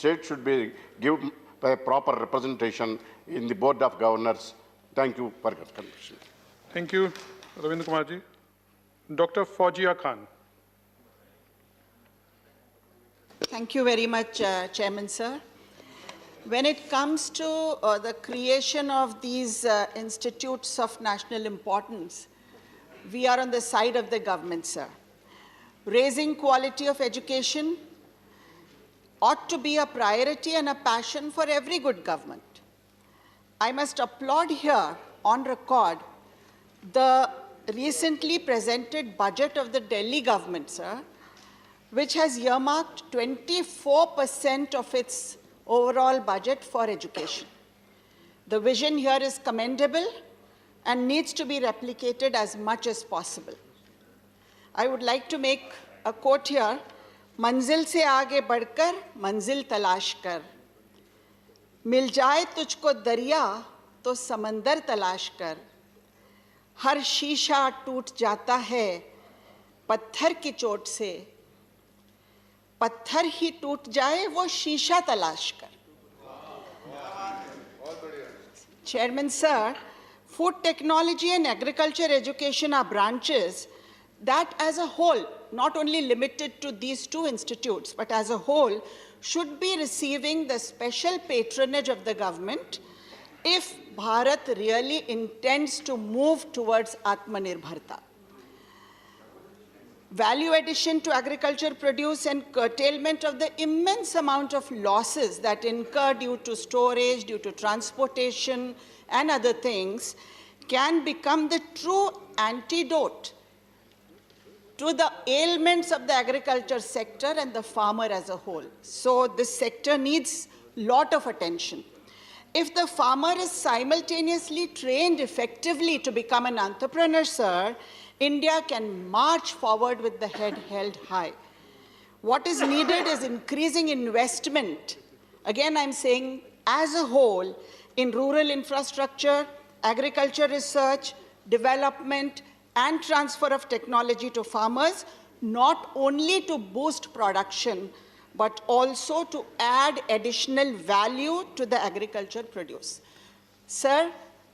state should be given a proper representation in the Board of Governors. Thank you for your contribution. Thank you, Ravindra Kumar ji. Dr. Faujia Khan. Thank you very much, Chairman, sir. When it comes to the creation of these institutes of national importance, we are on the side of the government, sir. Raising quality of education ought to be a priority and a passion for every good government. I must applaud here, on record, the recently presented budget of the Delhi government, sir, which has earmarked 24% of its overall budget for education. The vision here is commendable and needs to be replicated as much as possible. I would like to make a quote here, मंजिल से आगे बढ़कर मंजिल तलाश कर, मिल जाए तुझको दरिया तो समंदर तलाश कर, हर शीशा टूट जाता है पत्थर की चोट से, पत्थर ही टूट जाए वो शीशा तलाश कर. Chairman, sir, food technology and agriculture education are branches that as a whole, not only limited to these two institutes, but as a whole, should be receiving the special patronage of the government if Bharat really intends to move towards Atmanirbharta. Value addition to agriculture produce and curtailment of the immense amount of losses that incur due to storage, due to transportation, and other things can become the true antidote to the ailments of the agriculture sector and the farmer as a whole. So this sector needs a lot of attention. If the farmer is simultaneously trained effectively to become an entrepreneur, sir, India can march forward with the head held high. What is needed is increasing investment. Again, I'm saying as a whole in rural infrastructure, agriculture research, development, and transfer of technology to farmers, not only to boost production, but also to add additional value to the agriculture produce. Sir,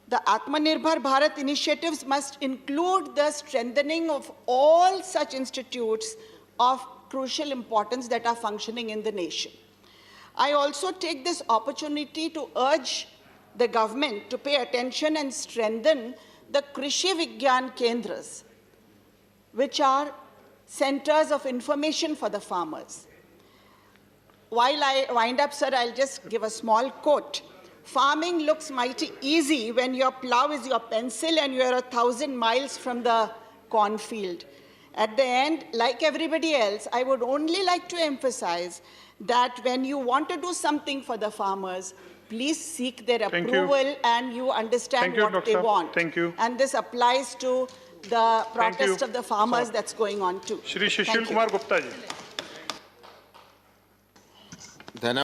the Atmanirbhar Bharat initiatives must include the strengthening of all such institutes of crucial importance that are functioning in the nation. I also take this opportunity to urge the government to pay attention and strengthen the Krishi Vigyan Kendras, which are centers of information for the farmers. While I wind up, sir, I'll just give a small quote. Farming looks mighty easy when your plow is your pencil and you're 1,000 miles from the cornfield. At the end, like everybody else, I would only like to emphasize that when you want to do something for the farmers, please seek their approval and you understand what they want. Thank you. And this applies to the protest of the farmers that's going on too. Shri Shishil Kumar Gupta ji.